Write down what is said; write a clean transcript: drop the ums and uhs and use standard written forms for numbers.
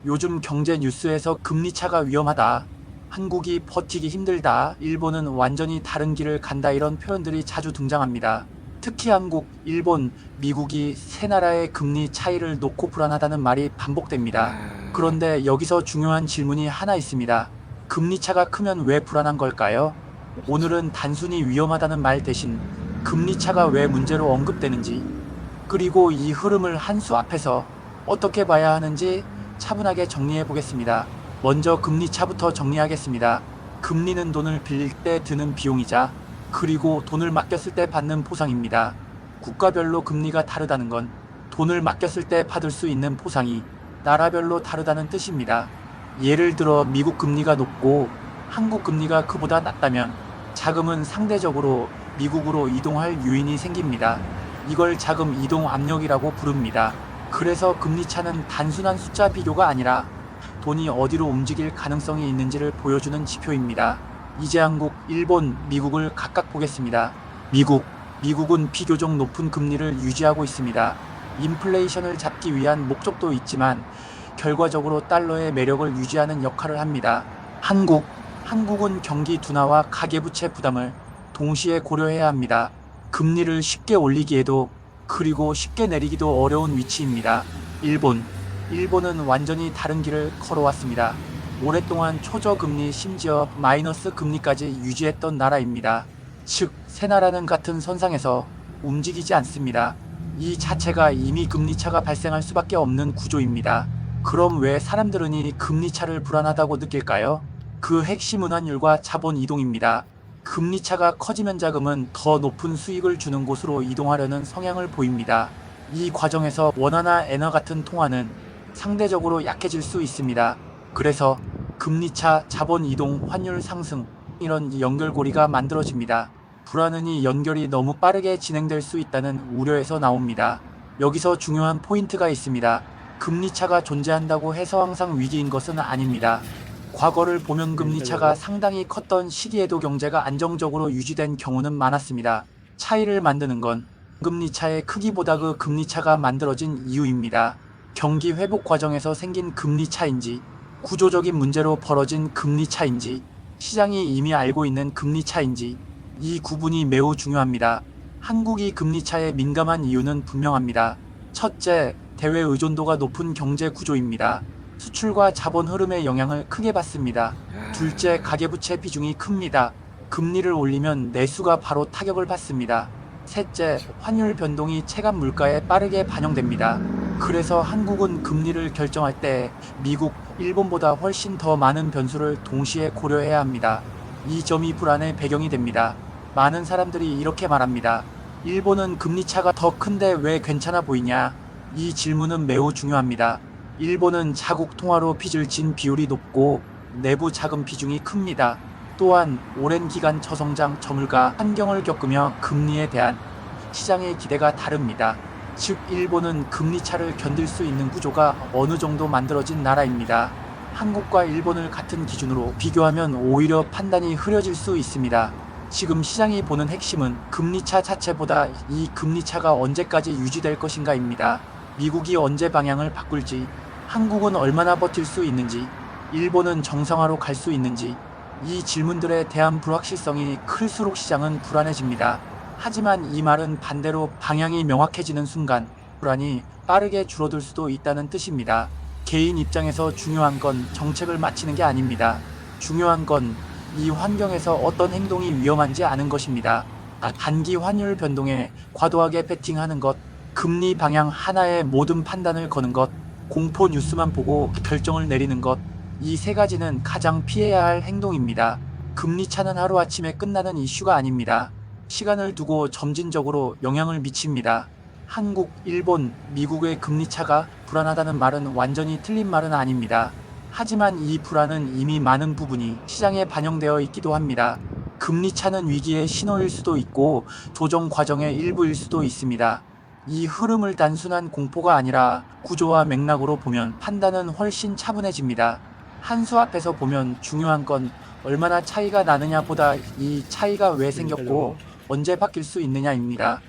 요즘 경제 뉴스에서 금리차가 위험하다, 한국이 버티기 힘들다, 일본은 완전히 다른 길을 간다 이런 표현들이 자주 등장합니다. 특히 한국, 일본, 미국이 세 나라의 금리 차이를 놓고 불안하다는 말이 반복됩니다. 그런데 여기서 중요한 질문이 하나 있습니다. 금리 차가 크면 왜 불안한 걸까요? 오늘은 단순히 위험하다는 말 대신 금리 차가 왜 문제로 언급되는지, 그리고 이 흐름을 한 수 앞에서 어떻게 봐야 하는지 차분하게 정리해 보겠습니다. 먼저 금리 차부터 정리하겠습니다. 금리는 돈을 빌릴 때 드는 비용이자, 그리고 돈을 맡겼을 때 받는 보상입니다. 국가별로 금리가 다르다는 건 돈을 맡겼을 때 받을 수 있는 보상이 나라별로 다르다는 뜻입니다. 예를 들어 미국 금리가 높고 한국 금리가 그보다 낮다면 자금은 상대적으로 미국으로 이동할 요인이 생깁니다. 이걸 자금 이동 압력이라고 부릅니다. 그래서 금리 차는 단순한 숫자 비교가 아니라 돈이 어디로 움직일 가능성이 있는지를 보여주는 지표입니다. 이제 한국, 일본, 미국을 각각 보겠습니다. 미국은 비교적 높은 금리를 유지하고 있습니다. 인플레이션을 잡기 위한 목적도 있지만 결과적으로 달러의 매력을 유지하는 역할을 합니다. 한국은 경기 둔화와 가계부채 부담을 동시에 고려해야 합니다. 금리를 쉽게 올리기에도 그리고 쉽게 내리기도 어려운 위치입니다. 일본은 완전히 다른 길을 걸어왔습니다. 오랫동안 초저금리 심지어 마이너스 금리까지 유지했던 나라입니다. 즉, 세 나라는 같은 선상에서 움직이지 않습니다. 이 자체가 이미 금리차가 발생할 수밖에 없는 구조입니다. 그럼 왜 사람들은 이 금리차를 불안하다고 느낄까요? 그 핵심은 환율과 자본 이동입니다. 금리차가 커지면 자금은 더 높은 수익을 주는 곳으로 이동하려는 성향을 보입니다. 이 과정에서 원화나 엔화 같은 통화는 상대적으로 약해질 수 있습니다. 그래서 금리차, 자본 이동, 환율 상승 이런 연결고리가 만들어집니다. 불안은 이 연결이 너무 빠르게 진행될 수 있다는 우려에서 나옵니다. 여기서 중요한 포인트가 있습니다. 금리차가 존재한다고 해서 항상 위기인 것은 아닙니다. 과거를 보면 금리차가 상당히 컸던 시기에도 경제가 안정적으로 유지된 경우는 많았습니다. 차이를 만드는 건 금리차의 크기보다 그 금리차가 만들어진 이유입니다. 경기 회복 과정에서 생긴 금리차인지, 구조적인 문제로 벌어진 금리차인지, 시장이 이미 알고 있는 금리차인지, 이 구분이 매우 중요합니다. 한국이 금리차에 민감한 이유는 분명합니다. 첫째, 대외 의존도가 높은 경제 구조입니다. 수출과 자본 흐름의 영향을 크게 받습니다. 둘째, 가계부채 비중이 큽니다. 금리를 올리면 내수가 바로 타격을 받습니다. 셋째, 환율 변동이 체감 물가에 빠르게 반영됩니다. 그래서 한국은 금리를 결정할 때 미국, 일본보다 훨씬 더 많은 변수를 동시에 고려해야 합니다. 이 점이 불안의 배경이 됩니다. 많은 사람들이 이렇게 말합니다. 일본은 금리차가 더 큰데 왜 괜찮아 보이냐? 이 질문은 매우 중요합니다. 일본은 자국 통화로 빚을 진 비율이 높고 내부 자금 비중이 큽니다. 또한 오랜 기간 저성장, 저물가 환경을 겪으며 금리에 대한 시장의 기대가 다릅니다. 즉, 일본은 금리차를 견딜 수 있는 구조가 어느 정도 만들어진 나라입니다. 한국과 일본을 같은 기준으로 비교하면 오히려 판단이 흐려질 수 있습니다. 지금 시장이 보는 핵심은 금리차 자체보다 이 금리차가 언제까지 유지될 것인가입니다. 미국이 언제 방향을 바꿀지, 한국은 얼마나 버틸 수 있는지, 일본은 정상화로 갈 수 있는지, 이 질문들에 대한 불확실성이 클수록 시장은 불안해집니다. 하지만 이 말은 반대로 방향이 명확해지는 순간 불안이 빠르게 줄어들 수도 있다는 뜻입니다. 개인 입장에서 중요한 건 정책을 마치는 게 아닙니다. 중요한 건 이 환경에서 어떤 행동이 위험한지 아는 것입니다. 단기 환율 변동에 과도하게 베팅하는 것, 금리 방향 하나에 모든 판단을 거는 것, 공포 뉴스만 보고 결정을 내리는 것, 이 세 가지는 가장 피해야 할 행동입니다. 금리 차는 하루아침에 끝나는 이슈가 아닙니다. 시간을 두고 점진적으로 영향을 미칩니다. 한국, 일본, 미국의 금리 차가 불안하다는 말은 완전히 틀린 말은 아닙니다. 하지만 이 불안은 이미 많은 부분이 시장에 반영되어 있기도 합니다. 금리 차는 위기의 신호일 수도 있고 조정 과정의 일부일 수도 있습니다. 이 흐름을 단순한 공포가 아니라 구조와 맥락으로 보면 판단은 훨씬 차분해집니다. 한 수 앞에서 보면 중요한 건 얼마나 차이가 나느냐보다 이 차이가 왜 생겼고 언제 바뀔 수 있느냐입니다.